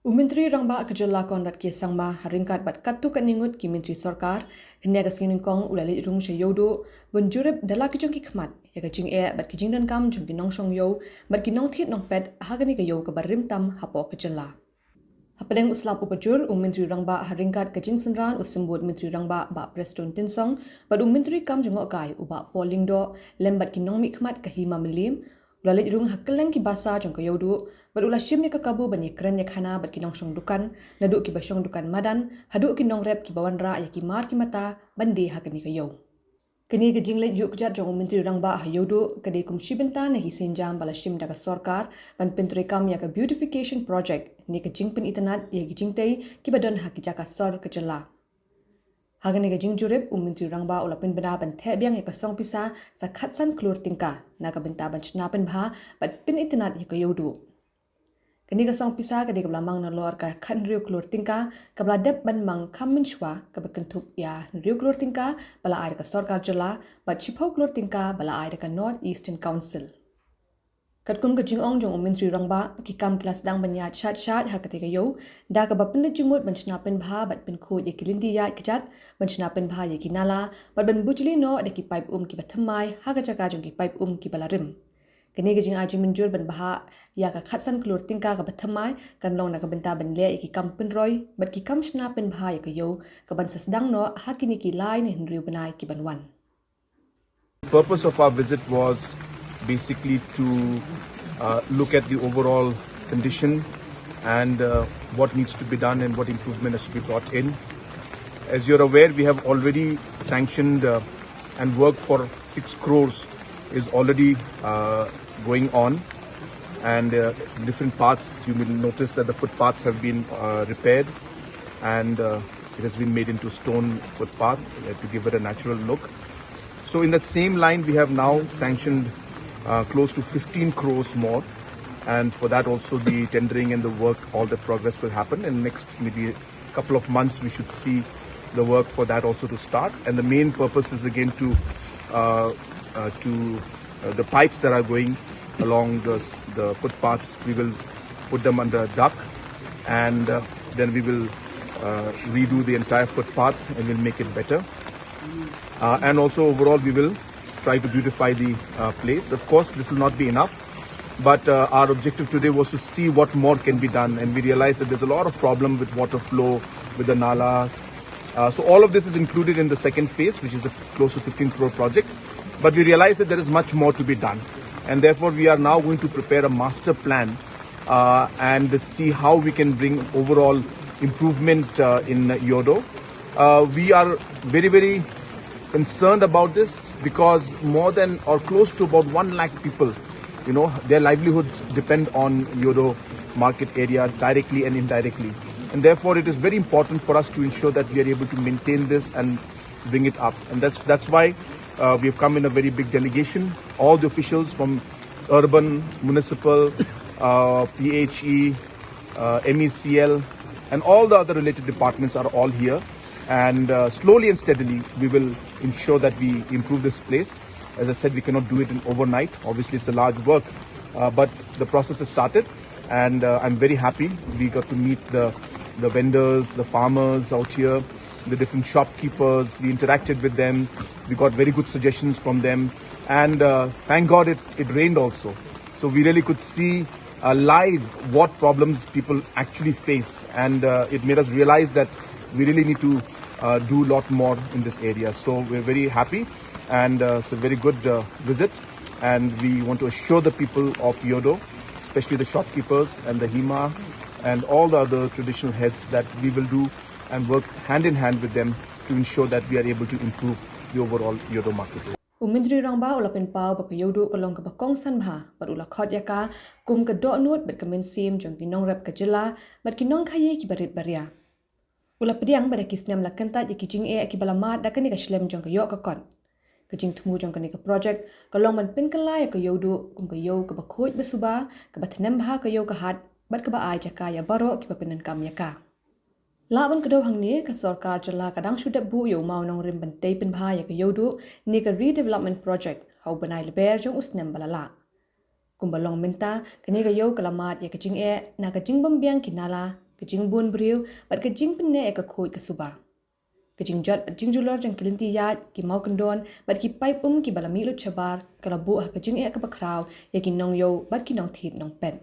Myntri Rangbah Jylla Conrad K Sangma haringkat bat katu kaningut ki Myntri Sorkar hanya kasing Nyngkong ulali rung Iewduh bun jurip dala kijong ki khmat ya kajing bat kijing dan kam jong ki nong shong yo bat ki nong thit nong pet hagani ka yo ka barim tam hapoh Jylla. Hapadeng uslapu pajur Myntri Rangbah haringkat kajing syndan Symbud Myntri Rangbah ba Prestone Tynsong bat Myntri kam jngohkai Bah Paul Lyngdoh lembat ki nong mi khmat ka Hima Mylliem Ulali rung hakeleng ki basa jong ka Iewduh berulah shim ka kabu bani keren ya khana bat ki nong shong dukan naduk ki basyong dukan madan haduk ki nong rep ki bawanra ya ki mar ki mata bandi hakani ka yo kini ke jingleit yuk jat jong Myntri Rangbah Iewduh kade kum shibenta na hi senjam bala shim daga Sorkar ban Pynkhreh kam ya ka beautification project ni ke jing pynitynnad ya ki jingtei ki badon haki jaka Sorkar Jylla Hagani ka jurip Myntri Rangbah ula pynbna ban the biang ya ka song pisa sa khatsan klur tingka na ka benta ban shna pynbha bat pynitynnad ya ka Iewduh. Kini ka song pisa ka de ka lamang na lor ka khan riu klur tingka ka bla dep ban mang khamin shwa ka bakentup ya riu klur tingka bala ai ka Sorkar Jylla bat chiphau klur tingka bala ai ka North Eastern Council. Katkum ka jingong jong Myntri Rangbah ki kam kelas dang banya chat hakate ka yo da ka bapin le jingmut ban shna pynbha bat pin khu ye kilindi ya kijat ban shna pynbha ye kinala bat ban bujli no de ki pipe ki bathamai ha ka chaka jong ki pipe ki balarim kini ka jing aji minjur ban baha ya ka khatsan klur tingka ka bathamai kan long na ka benta ban le ki kam pin roi bat ki kam shna pynbha ye ka yo ka ban sasdang no hakini ki line hinriu banai ki banwan. The purpose of our visit was basically to look at the overall condition and what needs to be done and what improvement has to be brought in. As you're aware, we have already sanctioned and work for 6 crores is already going on, and different parts you will notice that the footpaths have been repaired and it has been made into stone footpath to give it a natural look. So in that same line, we have now sanctioned close to 15 crores more, and for that also the tendering and the work, all the progress will happen, and next maybe a couple of months we should see the work for that also to start. And the main purpose is again to the pipes that are going along the footpaths, we will put them under a duct, and then we will redo the entire footpath and will make it better. And also overall we will try to beautify the place. Of course, this will not be enough, but our objective today was to see what more can be done, and we realized that there's a lot of problem with water flow, with the nalas. So all of this is included in the second phase, which is the close to 15 crore project. But we realized that there is much more to be done, and therefore we are now going to prepare a master plan and see how we can bring overall improvement in Iewduh. We are very, very concerned about this because more than or close to about 1 lakh people, their livelihoods depend on Iewduh market area directly and indirectly. And therefore it is very important for us to ensure that we are able to maintain this and bring it up. And that's why we have come in a very big delegation. All the officials from urban, municipal, PHE, MECL, and all the other related departments are all here. And slowly and steadily, we will ensure that we improve this place. As I said, we cannot do it in overnight. Obviously, it's a large work, but the process has started, and I'm very happy. We got to meet the vendors, the farmers out here, the different shopkeepers. We interacted with them. We got very good suggestions from them, and thank God it rained also. So we really could see live what problems people actually face, and it made us realize that we really need to do a lot more in this area. So we're very happy, and it's a very good visit, and we want to assure the people of Iewduh, especially the shopkeepers and the Hima and all the other traditional heads, that we will do and work hand in hand with them to ensure that we are able to improve the overall Iewduh market. Myntri Rangbah ula pin pau ba ka Iewduh ka long ka bakong sanbha bat ula khot yaka kum ka do nut bat ka min sim jong ki nong rep ka Jylla bat ki nong khaye ki barit baria ula pediang bada kisnam la kanta ki jing ki balamat da kani ka shlem jong ka yo ka kon ka jing thmu jong kani ka project ka long man pin kala ya ka Iewduh kum ka yo ka ba khoj ba suba ka ba thanem bha ka yo ka hat bat ka ba ai jaka ya baro ki ba pinan kam yaka Laban kedo hang ni ka Sorkar Jylla kadang sudah bu yo mau nong rim ban tei pynbha ya ka Iewduh ni ka redevelopment project hau banai leber jong usnem balala kumbalong menta kene ga yo kalamat ya kajing na kajing bambiang kinala kajing bun briu bat kajing penne ka khoi ka suba kajing jot kajing julor jang kelinti yat ki mau kendon bat ki pipe ki balami lu chabar kalabu kajing ka bakraw ya ki nong yo bat ki nong thit nong pen